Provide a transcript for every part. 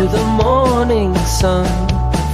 to the morning sun.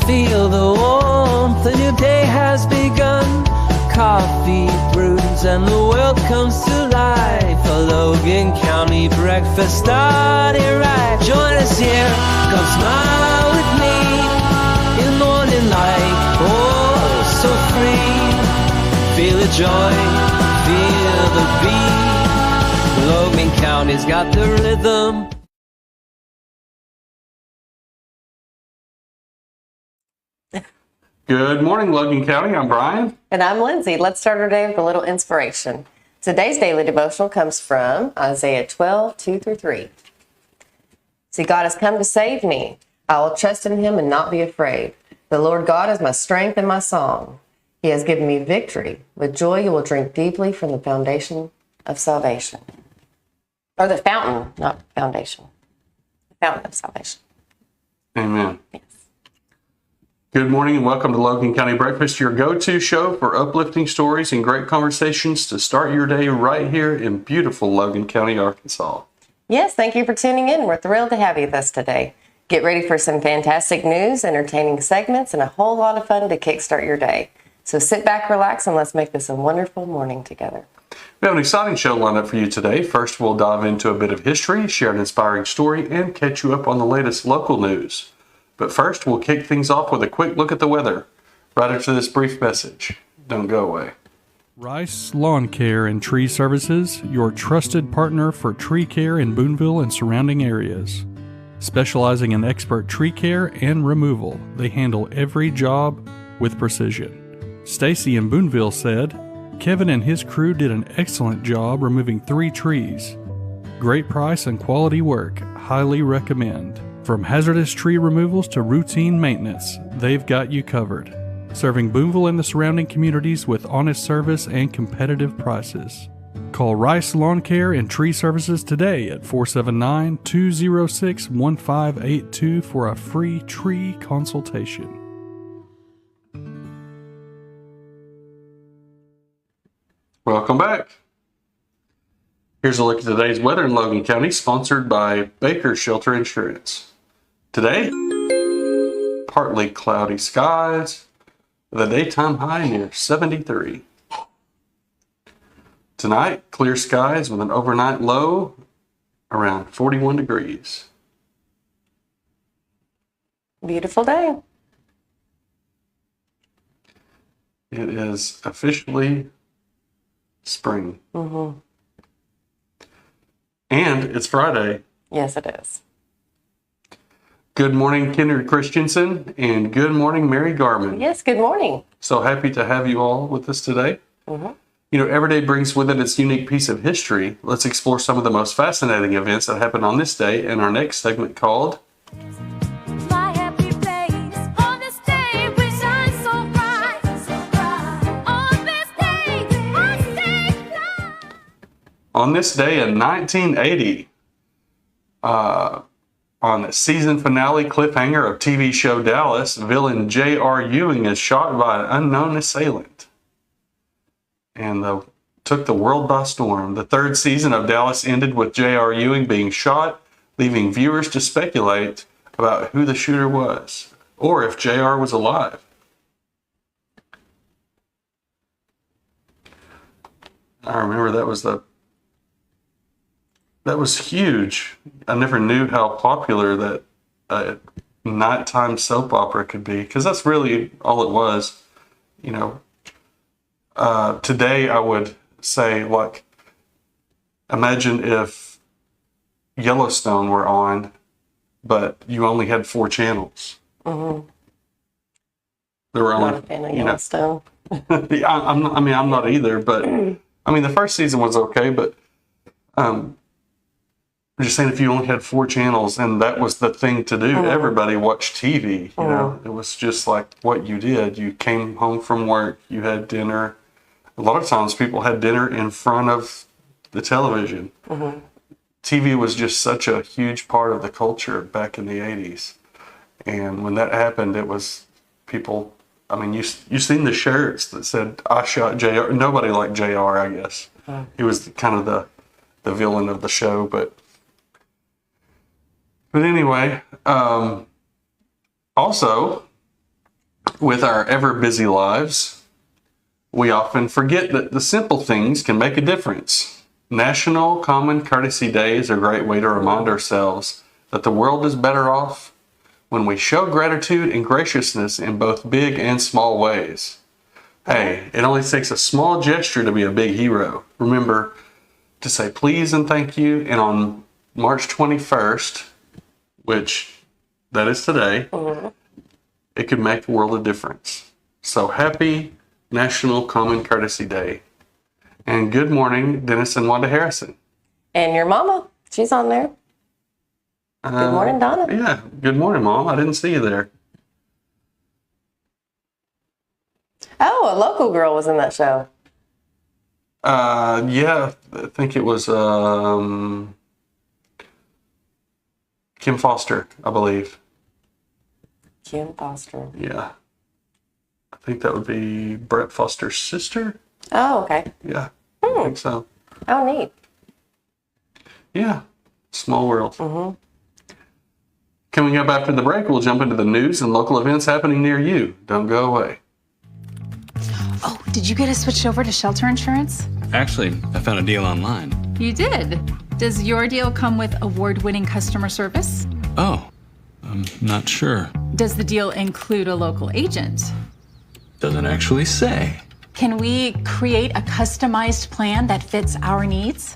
Feel the warmth, a new day has begun. Coffee brews and the world comes to life. A Logan County breakfast started right. Join us here, come smile with me in the morning light. Oh, so free. Feel the joy, feel the beat. Logan County's got the rhythm. Good morning, Logan County. I'm Brian. And I'm Lindsey. Let's start our day with a little inspiration. Today's daily devotional comes from Isaiah 12, 2 through 3. See, God has come to save me. I will trust in him and not be afraid. The Lord God is my strength and my song. He has given me victory. With joy you will drink deeply from the foundation of salvation. Or the fountain, not foundation. The fountain of salvation. Amen. Yes. Good morning and welcome to Logan County Breakfast, your go-to show for uplifting stories and great conversations to start your day right here in beautiful Logan County, Arkansas. Yes, thank you for tuning in. We're thrilled to have you with us today. Get ready for some fantastic news, entertaining segments, and a whole lot of fun to kickstart your day. So sit back, relax, and let's make this a wonderful morning together. We have an exciting show lined up for you today. First, we'll dive into a bit of history, share an inspiring story, and catch you up on the latest local news. But first, we'll kick things off with a quick look at the weather. Right after this brief message. Don't go away. Rice Lawn Care and Tree Services, your trusted partner for tree care in Boonville and surrounding areas. Specializing in expert tree care and removal, they handle every job with precision. Stacy in Boonville said, Kevin and his crew did an excellent job removing 3 trees. Great price and quality work. Highly recommend. From hazardous tree removals to routine maintenance, they've got you covered. Serving Boonville and the surrounding communities with honest service and competitive prices. Call Rice Lawn Care and Tree Services today at 479-206-1582 for a free tree consultation. Welcome back. Here's a look at today's weather in Logan County, sponsored by Baker's Shelter Insurance. Today, partly cloudy skies, with a daytime high near 73. Tonight, clear skies with an overnight low around 41 degrees. Beautiful day. It is officially spring. Mm-hmm. And it's Friday. Yes, it is. Good morning, Kendra Christensen, and good morning, Mary Garman. Yes, good morning. So happy to have you all with us today. Mm-hmm. You know, every day brings with it its unique piece of history. Let's explore some of the most fascinating events that happened on this day in our next segment called My happy place on this day we shine so bright, on this day I stay fly. On this day in 1980, on the season finale cliffhanger of TV show Dallas, villain J.R. Ewing is shot by an unknown assailant and took the world by storm. The 3rd season of Dallas ended with J.R. Ewing being shot, leaving viewers to speculate about who the shooter was or if J.R. was alive. I remember that was huge. I never knew how popular that nighttime soap opera could be, because that's really all it was. You know, today I would say, like, imagine if Yellowstone were on, but you only had 4 channels. Mm-hmm. There were only, Not a fan of Yellowstone. I'm not either, but I mean, the first season was okay, but I'm just saying, if you only had 4 channels and that was the thing to do, everybody watched TV. You know, it was just like what you did. You came home from work, you had dinner. A lot of times people had dinner in front of the television. Mm-hmm. TV was just such a huge part of the culture back in the 80s. And when that happened, it was people, I mean, you seen the shirts that said, I shot JR. Nobody liked JR, I guess. He was kind of the villain of the show, but But anyway, also, with our ever busy lives, we often forget that the simple things can make a difference. National Common Courtesy Day is a great way to remind ourselves that the world is better off when we show gratitude and graciousness in both big and small ways. Hey, it only takes a small gesture to be a big hero. Remember to say please and thank you. And on March 21st, which that is today, it could make the world a difference. So happy National Common Courtesy Day. And good morning, Dennis and Wanda Harrison. And your mama, she's on there. Good morning, Donna. Yeah, good morning, Mom. I didn't see you there. Oh, a local girl was in that show. Yeah, I think it was Kim Foster, I believe. Kim Foster. Yeah. I think that would be Brett Foster's sister. Oh, okay. Yeah, I think so. Oh, neat. Yeah, small world. Coming up after the break, we'll jump into the news and local events happening near you. Don't go away. Oh, did you get us switched over to shelter insurance? Actually, I found a deal online. You did. Does your deal come with award-winning customer service? Oh, I'm not sure. Does the deal include a local agent? Doesn't actually say. Can we create a customized plan that fits our needs?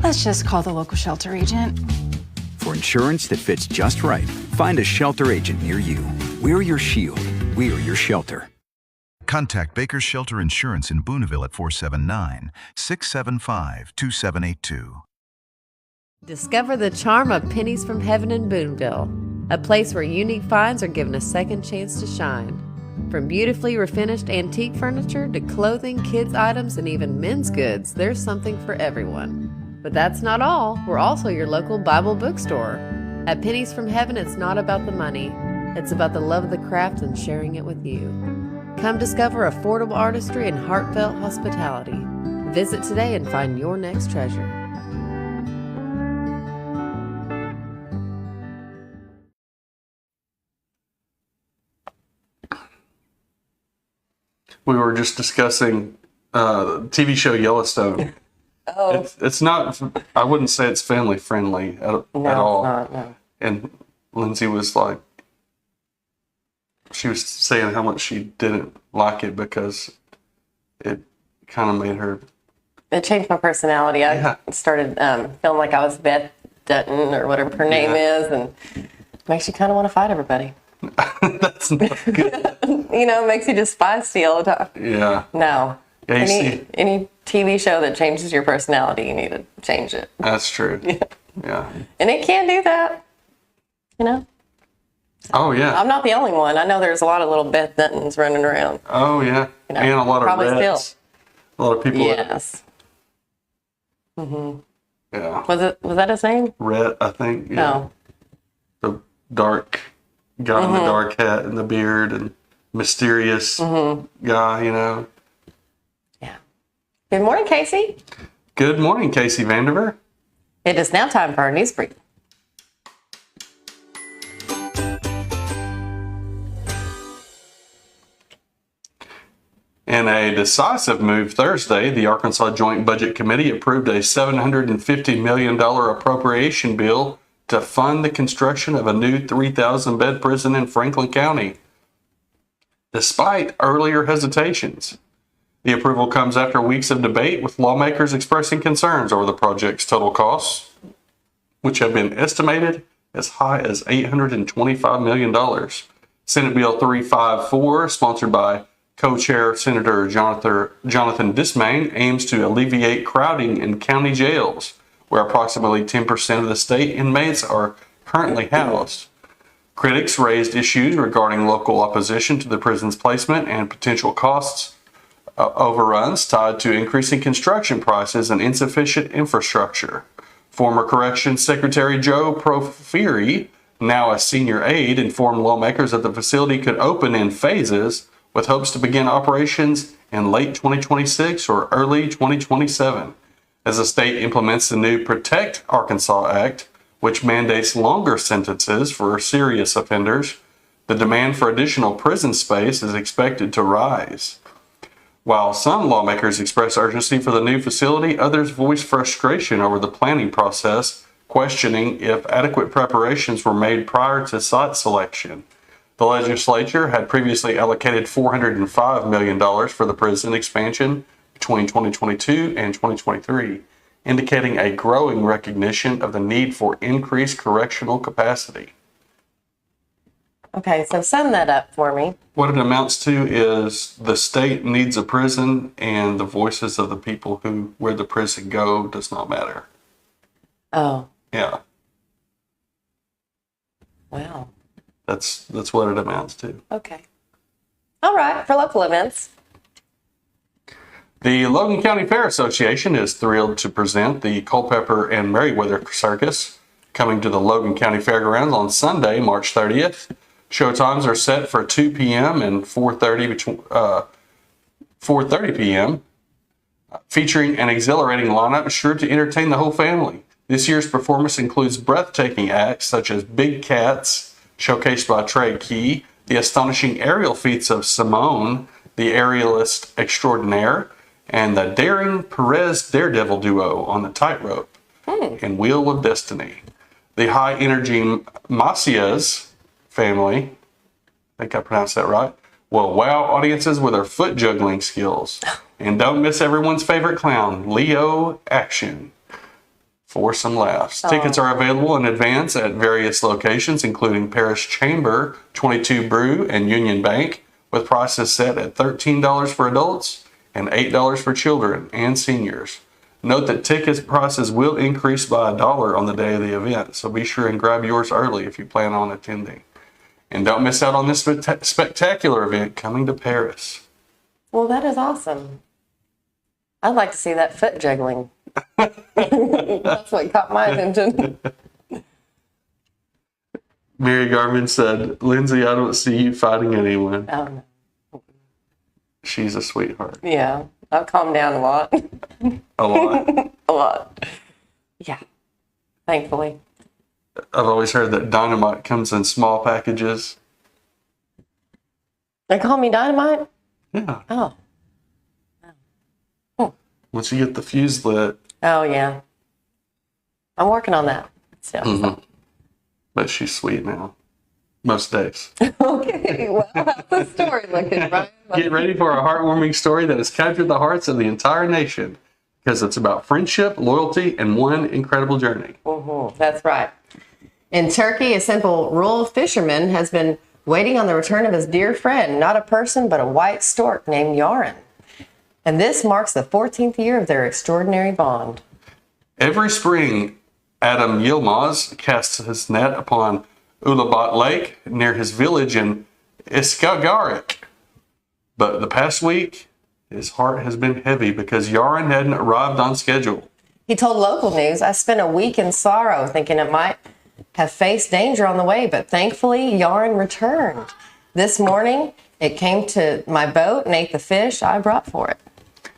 Let's just call the local shelter agent. For insurance that fits just right, find a shelter agent near you. We're your shield. We're your shelter. Contact Baker's Shelter Insurance in Booneville at 479-675-2782. Discover the charm of Pennies from Heaven in Booneville, a place where unique finds are given a second chance to shine. From beautifully refinished antique furniture to clothing, kids' items, and even men's goods, there's something for everyone. But that's not all. We're also your local Bible bookstore. At Pennies from Heaven, it's not about the money. It's about the love of the craft and sharing it with you. Come discover affordable artistry and heartfelt hospitality. Visit today and find your next treasure. We were just discussing the TV show Yellowstone. Oh, It's not, I wouldn't say it's family friendly at all. no, it's not, no. And Lindsey was like, she was saying how much she didn't like it because it kind of made her. It changed my personality. I started feeling like I was Beth Dutton or whatever her name is, and makes you kind of want to fight everybody. That's not good. You know, it makes you just feisty all the time. Yeah. No. Yeah, you see. Any TV show that changes your personality, you need to change it. That's true. Yeah. And it can do that. You know? Oh, yeah. I'm not the only one. I know there's a lot of little Beth Duntons running around. Oh, yeah. You know, and a lot of probably Reds. still. A lot of people. Yes. Yeah. Was that his name? Red, I think. Yeah. No. The dark guy in the dark hat and the beard and mysterious guy, you know. Yeah. Good morning, Casey. Good morning, Casey Vandiver. It is now time for our news brief. In a decisive move Thursday, the Arkansas Joint Budget Committee approved a $750 million appropriation bill to fund the construction of a new 3,000-bed prison in Franklin County. Despite earlier hesitations, the approval comes after weeks of debate with lawmakers expressing concerns over the project's total costs, which have been estimated as high as $825 million. Senate Bill 354, sponsored by Co-Chair Senator Jonathan Dismain, aims to alleviate crowding in county jails, where approximately 10% of the state inmates are currently housed. Critics raised issues regarding local opposition to the prison's placement and potential costs overruns tied to increasing construction prices and insufficient infrastructure. Former Corrections Secretary Joe Proferi, now a senior aide, informed lawmakers that the facility could open in phases with hopes to begin operations in late 2026 or early 2027. As the state implements the new Protect Arkansas Act, which mandates longer sentences for serious offenders. The demand for additional prison space is expected to rise. While some lawmakers express urgency for the new facility, others voice frustration over the planning process, questioning if adequate preparations were made prior to site selection. The legislature had previously allocated $405 million for the prison expansion between 2022 and 2023, indicating a growing recognition of the need for increased correctional capacity. Okay, so sum that up for me. What it amounts to is the state needs a prison, and the voices of the people who where the prison go does not matter. Oh, Yeah, wow. that's what it amounts to. Okay. All right, for local events. The Logan County Fair Association is thrilled to present the Culpeper and Merriweather Circus coming to the Logan County Fairgrounds on Sunday, March 30th. Show times are set for 2 p.m. and 4:30 p.m., featuring an exhilarating lineup sure to entertain the whole family. This year's performance includes breathtaking acts such as Big Cats, showcased by Trey Key, the astonishing aerial feats of Simone, the aerialist extraordinaire, and the daring Perez Daredevil duo on the tightrope and Wheel of Destiny. The high-energy Macias family, I think I pronounced that right, will wow audiences with their foot juggling skills. And don't miss everyone's favorite clown, Leo Action, for some laughs. Tickets are available in advance at various locations, including Parish Chamber, 22 Brew, and Union Bank, with prices set at $13 for adults and $8 for children and seniors. Note that ticket prices will increase by $1 on the day of the event, so be sure and grab yours early if you plan on attending. And don't miss out on this spectacular event coming to Paris. Well, that is awesome. I'd like to see that foot juggling. That's what caught my attention. Mary Garvin said, Lindsey, I don't see you fighting anyone. Oh, no. She's a sweetheart. Yeah, I've calmed down a lot. A lot. A lot. Yeah, thankfully. I've always heard that dynamite comes in small packages. They call me Dynamite? Yeah. Oh. Once you get the fuse lit. Oh, yeah. I'm working on that. So. But she's sweet now. Most days. Okay, well, how's the story looking, Brian? Get ready for a heartwarming story that has captured the hearts of the entire nation, because it's about friendship, loyalty, and one incredible journey. That's right. In Turkey, a simple rural fisherman has been waiting on the return of his dear friend, not a person, but a white stork named Yaron. And this marks the 14th year of their extraordinary bond. Every spring, Adam Yilmaz casts his net upon Ulabat Lake near his village in Iskagarik. But the past week, his heart has been heavy because Yaron hadn't arrived on schedule. He told local news, I spent a week in sorrow thinking it might have faced danger on the way, but thankfully Yaron returned. This morning, it came to my boat and ate the fish I brought for it.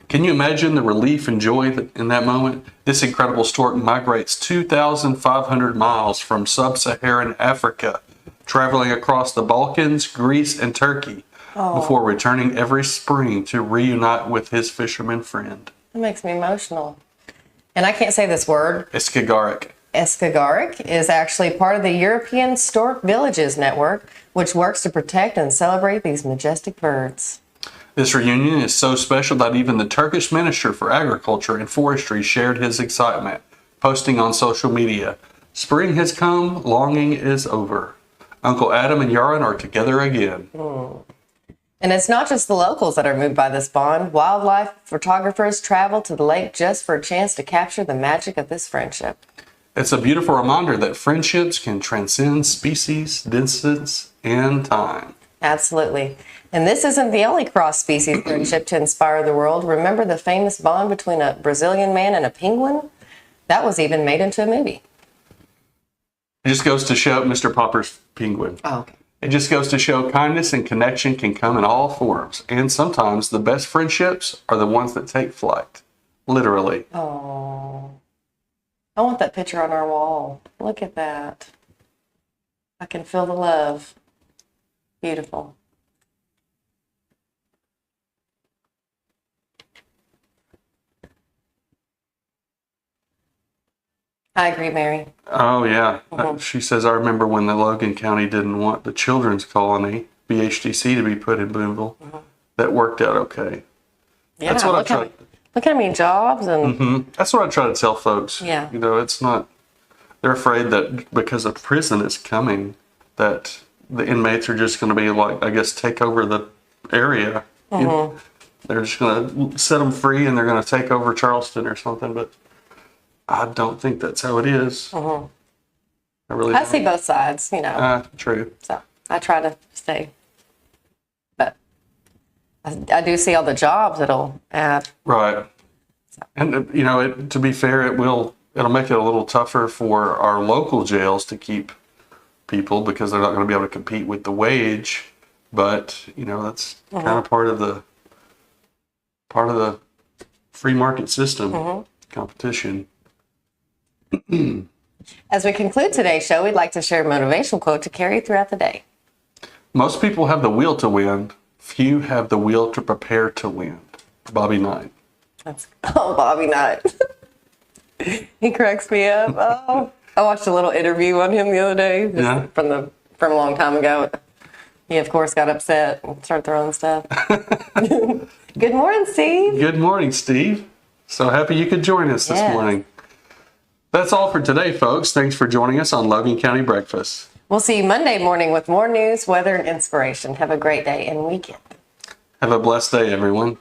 Can you imagine the relief and joy in that moment? This incredible stork migrates 2,500 miles from sub-Saharan Africa, traveling across the Balkans, Greece, and Turkey, before returning every spring to reunite with his fisherman friend. It makes me emotional. And I can't say this word. Iskagarik. Iskagarik is actually part of the European Stork Villages Network, which works to protect and celebrate these majestic birds. This reunion is so special that even the Turkish Minister for Agriculture and Forestry shared his excitement, posting on social media, "Spring has come, longing is over. Uncle Adam and Yaron are together again." And it's not just the locals that are moved by this bond. Wildlife photographers travel to the lake just for a chance to capture the magic of this friendship. It's a beautiful reminder that friendships can transcend species, distance, and time. Absolutely. And this isn't the only cross-species friendship to inspire the world. Remember the famous bond between a Brazilian man and a penguin? That was even made into a movie. It just goes to show Mr. Popper's penguin. Oh, okay. It just goes to show kindness and connection can come in all forms. And sometimes the best friendships are the ones that take flight. Literally. Oh. I want that picture on our wall. Look at that. I can feel the love. Beautiful. I agree, Mary. Oh, yeah. She says, I remember when the Logan County didn't want the children's colony, BHDC, to be put in Boonville. That worked out okay. Yeah, That's what I look, try. look how many jobs and That's what I try to tell folks. Yeah. You know, it's not, they're afraid that because a prison is coming, that the inmates are just going to be like, I guess, take over the area. You know, they're just going to set them free and they're going to take over Charleston or something. But I don't think that's how it is. I really I don't. see both sides, you know. True. So I try to stay. But I do see all the jobs it'll add. Right. And, you know, to be fair, it'll make it a little tougher for our local jails to keep people because they're not going to be able to compete with the wage. But, you know, that's kind of part of the free market system, competition. As we conclude today's show, we'd like to share a motivational quote to carry throughout the day. Most people have the will to win. Few have the will to prepare to win. Bobby Knight. Bobby Knight. He cracks me up. Oh, I watched a little interview on him the other day, just from a long time ago. He, of course, got upset and started throwing stuff. Good morning, Steve. Good morning, Steve. So happy you could join us this morning. That's all for today, folks. Thanks for joining us on Logan County Breakfast. We'll see you Monday morning with more news, weather, and inspiration. Have a great day and weekend. Have a blessed day, everyone.